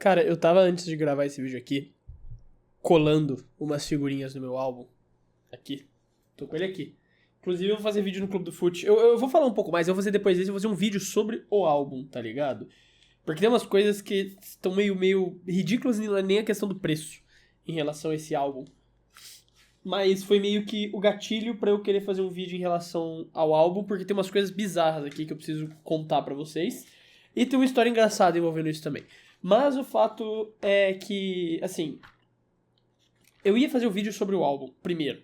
Cara, eu tava antes de gravar esse vídeo aqui, colando umas figurinhas no meu álbum. Aqui. Tô com ele aqui. Inclusive eu vou fazer vídeo no Clube do Fute. Eu vou falar um pouco mais, eu vou fazer depois desse, eu vou fazer um vídeo sobre o álbum, tá ligado? Porque tem umas coisas que estão meio ridículas, nem a questão do preço em relação a esse álbum. Mas foi meio que o gatilho pra eu querer fazer um vídeo em relação ao álbum, porque tem umas coisas bizarras aqui que eu preciso contar pra vocês. E tem uma história engraçada envolvendo isso também. Mas o fato é que, assim, eu ia fazer o vídeo sobre o álbum primeiro,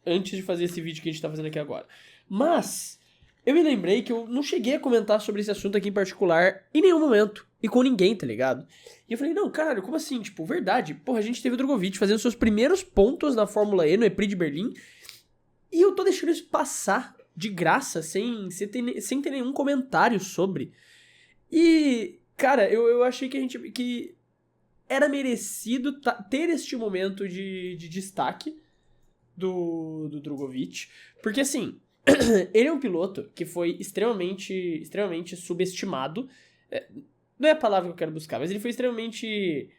antes de fazer esse vídeo que a gente tá fazendo aqui agora. Mas eu me lembrei que eu não cheguei a comentar sobre esse assunto aqui em particular em nenhum momento. E com ninguém, tá ligado? E eu falei, não, caralho, como assim? Tipo, verdade. Porra, a gente teve o Drogovic fazendo seus primeiros pontos na Fórmula E, no E-Prix de Berlim. E eu tô deixando isso passar de graça, sem ter nenhum comentário sobre. E, cara, eu achei que era merecido ter este momento de destaque do Drogovic. Porque, assim, ele é um piloto que foi extremamente subestimado. Não é a palavra que eu quero buscar, mas ele foi extremamente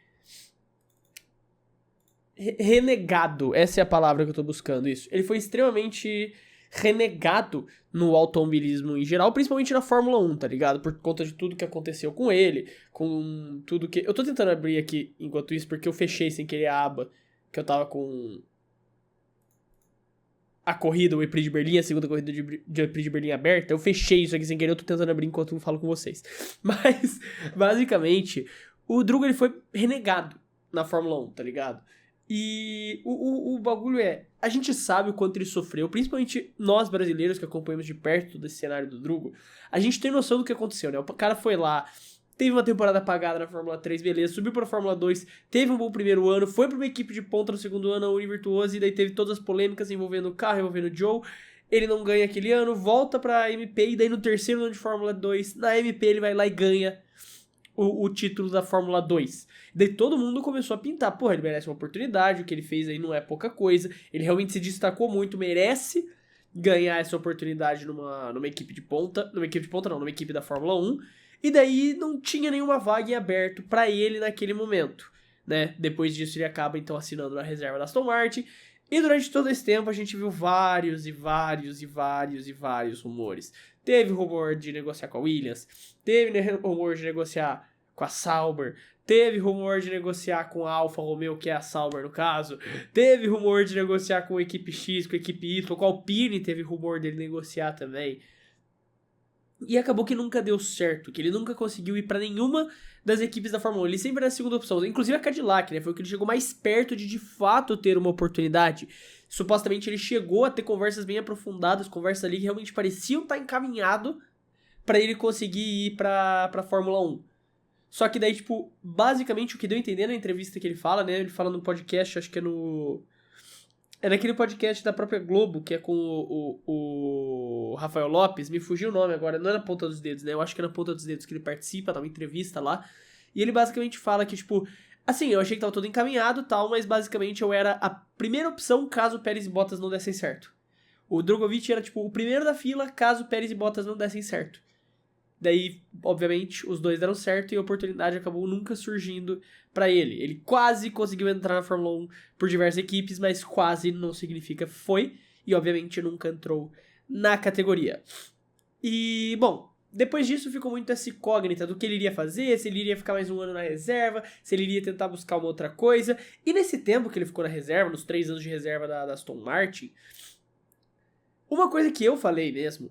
renegado. Essa é a palavra que eu tô buscando, isso. Ele foi extremamente renegado no automobilismo em geral, principalmente na Fórmula 1, tá ligado? Por conta de tudo que aconteceu com ele, com tudo que... Eu tô tentando abrir aqui enquanto isso, porque eu fechei sem querer a aba, que eu tava com a corrida, o E-Prix de Berlim, a segunda corrida de E-Prix de Berlim aberta. Eu fechei isso aqui sem querer, eu tô tentando abrir enquanto eu falo com vocês. Mas, basicamente, o Drugo, ele foi renegado na Fórmula 1, tá ligado? E o bagulho é, a gente sabe o quanto ele sofreu, principalmente nós brasileiros que acompanhamos de perto desse cenário do Drugo, a gente tem noção do que aconteceu, né? O cara foi lá, teve uma temporada apagada na Fórmula 3, beleza, subiu pra Fórmula 2, teve um bom primeiro ano, foi pra uma equipe de ponta no segundo ano, a Univirtuoso, e daí teve todas as polêmicas envolvendo o carro, envolvendo o Joe. Ele não ganha aquele ano, volta pra MP, e daí no terceiro ano de Fórmula 2, na MP ele vai lá e ganha o título da Fórmula 2. Daí todo mundo começou a pintar, porra, ele merece uma oportunidade, o que ele fez aí não é pouca coisa, ele realmente se destacou muito, merece ganhar essa oportunidade numa equipe de ponta, numa equipe da Fórmula 1, e daí não tinha nenhuma vaga em aberto pra ele naquele momento, né? Depois disso ele acaba então assinando na reserva da Aston Martin, e durante todo esse tempo a gente viu vários rumores. Teve rumor de negociar com a Williams, teve rumor de negociar com a Sauber, teve rumor de negociar com a Alfa Romeo, que é a Sauber no caso, teve rumor de negociar com a equipe X, com a equipe Y, com a Alpine teve rumor dele negociar também. E acabou que nunca deu certo, que ele nunca conseguiu ir pra nenhuma das equipes da Fórmula 1, ele sempre era a segunda opção, inclusive a Cadillac, né, foi o que ele chegou mais perto de fato ter uma oportunidade. Supostamente ele chegou a ter conversas bem aprofundadas, conversas ali que realmente pareciam estar encaminhado pra ele conseguir ir pra Fórmula 1. Só que daí, tipo, basicamente o que deu a entender na entrevista que ele fala, né, ele fala no podcast, acho que é no... É naquele podcast da própria Globo, que é com o Rafael Lopes, me fugiu o nome agora, não é na ponta dos dedos, né? Eu acho que é na ponta dos dedos que ele participa, dá uma entrevista lá. E ele basicamente fala que, tipo, assim, eu achei que tava todo encaminhado e tal, mas basicamente eu era a primeira opção caso Pérez e Bottas não dessem certo. O Drogovic era, tipo, o primeiro da fila caso Pérez e Bottas não dessem certo. Daí, obviamente, os dois deram certo e a oportunidade acabou nunca surgindo pra ele. Ele quase conseguiu entrar na Fórmula 1 por diversas equipes, mas quase não significa foi. E, obviamente, nunca entrou na categoria. E, bom, depois disso ficou muito essa incógnita do que ele iria fazer, se ele iria ficar mais um ano na reserva, se ele iria tentar buscar uma outra coisa. E nesse tempo que ele ficou na reserva, nos 3 anos de reserva da Aston Martin... Uma coisa que eu falei mesmo,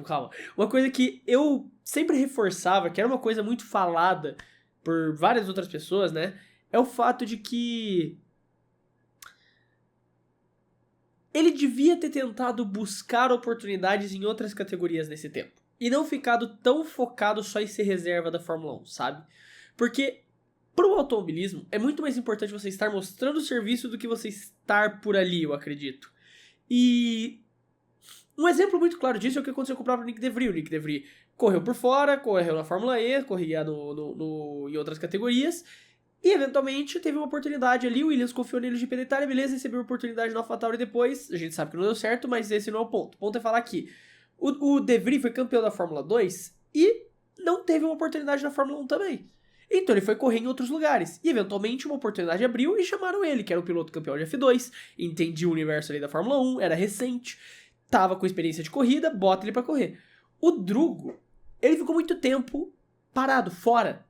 calma, uma coisa que eu sempre reforçava, que era uma coisa muito falada por várias outras pessoas, né, é o fato de que ele devia ter tentado buscar oportunidades em outras categorias nesse tempo, e não ficado tão focado só em ser reserva da Fórmula 1, sabe? Porque pro automobilismo é muito mais importante você estar mostrando o serviço do que você estar por ali, eu acredito. E um exemplo muito claro disso é o que aconteceu com o próprio Nick DeVries. O Nick DeVries correu por fora, correu na Fórmula E, corria em outras categorias, e eventualmente teve uma oportunidade ali, o Williams confiou nele de GP da Itália, beleza, recebeu uma oportunidade na AlphaTauri depois, a gente sabe que não deu certo, mas esse não é o ponto. O ponto é falar que o DeVries foi campeão da Fórmula 2 e não teve uma oportunidade na Fórmula 1 também. Então ele foi correr em outros lugares. E eventualmente uma oportunidade abriu e chamaram ele, que era um piloto campeão de F2, entendia o universo ali da Fórmula 1, era recente, tava com experiência de corrida, bota ele pra correr. O Drugo, ele ficou muito tempo parado, fora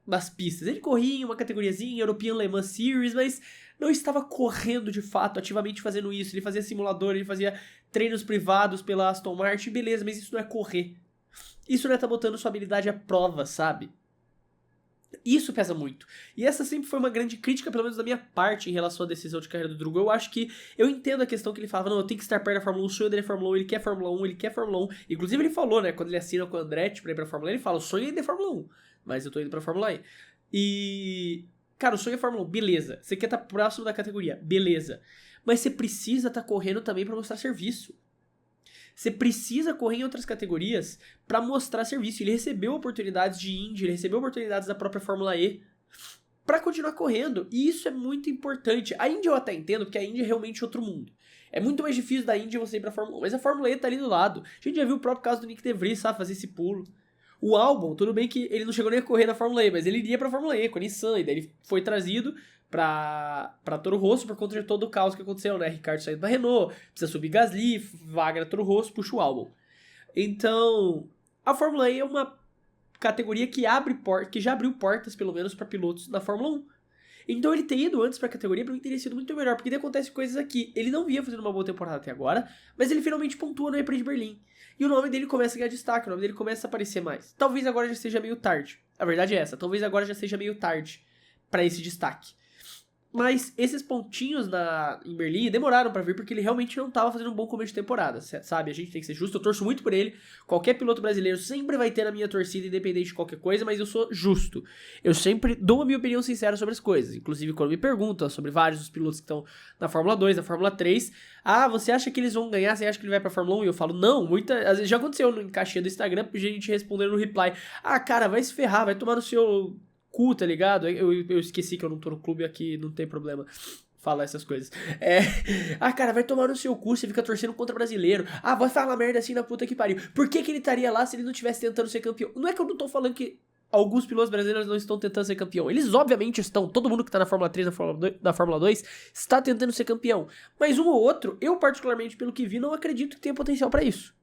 das pistas. Ele corria em uma categoriazinha, European Le Mans Series, mas não estava correndo de fato, ativamente fazendo isso. Ele fazia simulador, ele fazia treinos privados pela Aston Martin, beleza, mas isso não é correr. Isso não é tá botando sua habilidade à prova, sabe? Isso pesa muito. E essa sempre foi uma grande crítica, pelo menos da minha parte, em relação à decisão de carreira do Drugo. Eu acho que eu entendo a questão que ele falava, não, eu tenho que estar perto da Fórmula 1, o sonho dele é Fórmula 1, ele quer Fórmula 1, ele quer Fórmula 1. Inclusive ele falou, né, quando ele assina com o Andretti pra ir pra Fórmula 1, ele fala, o sonho ainda é Fórmula 1, mas eu tô indo pra Fórmula E. E, cara, o sonho é Fórmula 1, beleza. Você quer estar próximo da categoria, beleza. Mas você precisa estar correndo também pra mostrar serviço. Você precisa correr em outras categorias pra mostrar serviço. Ele recebeu oportunidades de Indy, ele recebeu oportunidades da própria Fórmula E pra continuar correndo. E isso é muito importante. A Indy eu até entendo, porque a Indy é realmente outro mundo. É muito mais difícil da Indy você ir pra Fórmula 1, mas a Fórmula E tá ali do lado. A gente já viu o próprio caso do Nick De Vries, sabe, fazer esse pulo. O Albon, tudo bem que ele não chegou nem a correr na Fórmula E, mas ele iria pra Fórmula E com a Nissan, e daí ele foi trazido pra Toro Rosso por conta de todo o caos que aconteceu, né? Ricardo saindo da Renault, precisa subir Gasly, vaga na Toro Rosso, puxa o Albon. Então, a Fórmula E é uma categoria que que já abriu portas, pelo menos, pra pilotos na Fórmula 1. Então ele ter ido antes pra categoria pra mim teria sido muito melhor, porque daí acontece coisas aqui. Ele não vinha fazendo uma boa temporada até agora, mas ele finalmente pontua no E-Prix de Berlim. E o nome dele começa a ganhar destaque, o nome dele começa a aparecer mais. Talvez agora já seja meio tarde. A verdade é essa, talvez agora já seja meio tarde pra esse destaque. Mas esses pontinhos em Berlim demoraram pra vir porque ele realmente não tava fazendo um bom começo de temporada, sabe? A gente tem que ser justo, eu torço muito por ele. Qualquer piloto brasileiro sempre vai ter na minha torcida, independente de qualquer coisa, mas eu sou justo. Eu sempre dou a minha opinião sincera sobre as coisas. Inclusive, quando me perguntam sobre vários dos pilotos que estão na Fórmula 2, na Fórmula 3, você acha que eles vão ganhar? Você acha que ele vai pra Fórmula 1? E eu falo, não, às vezes já aconteceu em caixinha do Instagram, gente respondendo no reply. Cara, vai se ferrar, vai tomar no seu cu, tá ligado? Eu esqueci que eu não tô no clube aqui, não tem problema falar essas coisas. Cara, vai tomar no seu cu, você fica torcendo contra brasileiro. Vai falar merda assim na puta que pariu. Por que ele estaria lá se ele não estivesse tentando ser campeão? Não é que eu não tô falando que alguns pilotos brasileiros não estão tentando ser campeão. Eles obviamente estão. Todo mundo que tá na Fórmula 3, na Fórmula 2 está tentando ser campeão. Mas um ou outro, eu particularmente pelo que vi, não acredito que tenha potencial pra isso.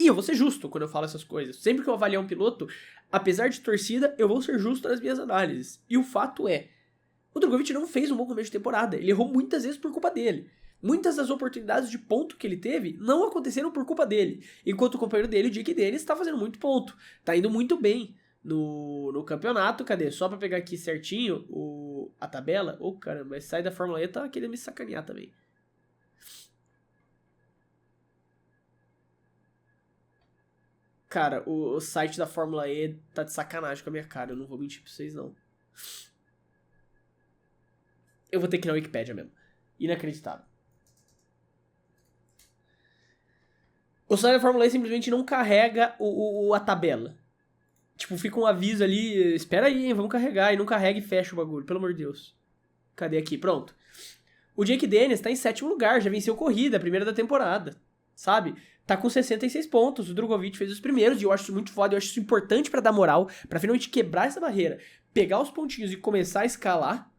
E eu vou ser justo quando eu falo essas coisas. Sempre que eu avaliar um piloto, apesar de torcida, eu vou ser justo nas minhas análises. E o fato é, o Drogovic não fez um bom começo de temporada. Ele errou muitas vezes por culpa dele. Muitas das oportunidades de ponto que ele teve não aconteceram por culpa dele. Enquanto o companheiro dele, o Jake Dennis, tá fazendo muito ponto. Tá indo muito bem no campeonato. Cadê? Só pra pegar aqui certinho a tabela. Caramba, esse sai da Fórmula E tá querendo me sacanear também. Cara, o site da Fórmula E tá de sacanagem com a minha cara. Eu não vou mentir pra vocês, não. Eu vou ter que ir na Wikipédia mesmo. Inacreditável. O site da Fórmula E simplesmente não carrega a tabela. Tipo, fica um aviso ali, espera aí, hein, vamos carregar. E não carrega e fecha o bagulho, pelo amor de Deus. Cadê aqui? Pronto. O Jake Dennis tá em 7º lugar, já venceu corrida, a primeira da temporada. Sabe? Tá com 66 pontos. O Drogovic fez os primeiros e eu acho isso muito foda. Eu acho isso importante pra dar moral, pra finalmente quebrar essa barreira. Pegar os pontinhos e começar a escalar.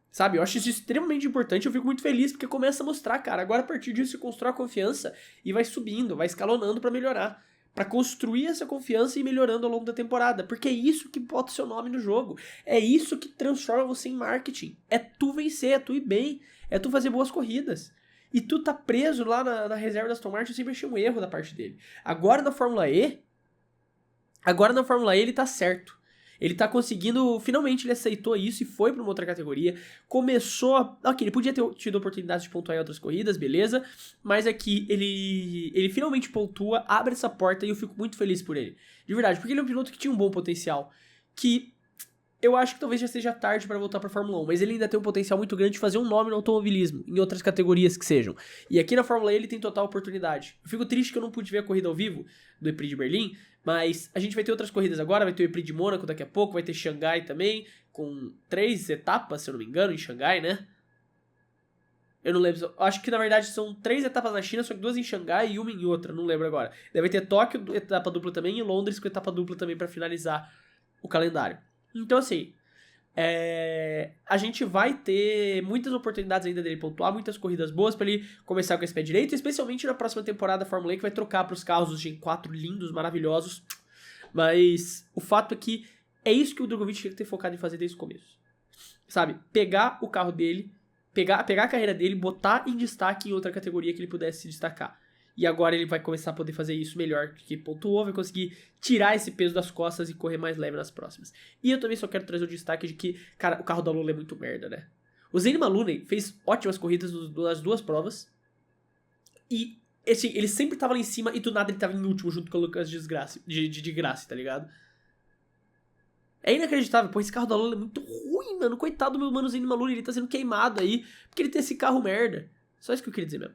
Sabe? Eu acho isso extremamente importante. Eu fico muito feliz porque começa a mostrar, cara. Agora a partir disso se constrói a confiança e vai subindo, vai escalonando pra melhorar. Pra construir essa confiança e ir melhorando ao longo da temporada. Porque é isso que bota o seu nome no jogo. É isso que transforma você em marketing. É tu vencer, é tu ir bem, é tu fazer boas corridas. E tu tá preso lá na reserva da Aston Martin, eu sempre achei um erro da parte dele. Agora na Fórmula E ele tá certo. Ele tá conseguindo, finalmente ele aceitou isso e foi pra uma outra categoria. Começou ok, ele podia ter tido oportunidade de pontuar em outras corridas, beleza. Mas aqui ele finalmente pontua, abre essa porta e eu fico muito feliz por ele. De verdade, porque ele é um piloto que tinha um bom potencial. Que eu acho que talvez já seja tarde pra voltar pra Fórmula 1, mas ele ainda tem um potencial muito grande de fazer um nome no automobilismo, em outras categorias que sejam. E aqui na Fórmula E ele tem total oportunidade. Eu fico triste que eu não pude ver a corrida ao vivo do E-Prix de Berlim, mas a gente vai ter outras corridas agora, vai ter o E-Prix de Mônaco daqui a pouco, vai ter Xangai também, com 3 etapas, se eu não me engano, em Xangai, né? Eu não lembro, acho que na verdade são 3 etapas na China, só que 2 em Xangai e uma em outra, não lembro agora. Deve ter Tóquio, etapa dupla também, e Londres com etapa dupla também pra finalizar o calendário. Então, assim, a gente vai ter muitas oportunidades ainda dele pontuar, muitas corridas boas pra ele começar com esse pé direito, especialmente na próxima temporada da Fórmula E, que vai trocar pros carros dos Gen 4 lindos, maravilhosos. Mas o fato é que é isso que o Drogovic tinha que ter focado em fazer desde o começo. Sabe? Pegar o carro dele, pegar a carreira dele, botar em destaque em outra categoria que ele pudesse se destacar. E agora ele vai começar a poder fazer isso melhor, porque pontuou, vai conseguir tirar esse peso das costas e correr mais leve nas próximas. E eu também só quero trazer o destaque de que, cara, o carro da Lula é muito merda, né? O Zayn Malouney fez ótimas corridas nas duas provas. E ele sempre tava lá em cima e do nada ele tava em último junto com o Lucas de Graça, tá ligado? É inacreditável, pô, esse carro da Lula é muito ruim, mano. Coitado do meu mano Zayn Malouney, ele tá sendo queimado aí porque ele tem esse carro merda. Só isso que eu queria dizer mesmo.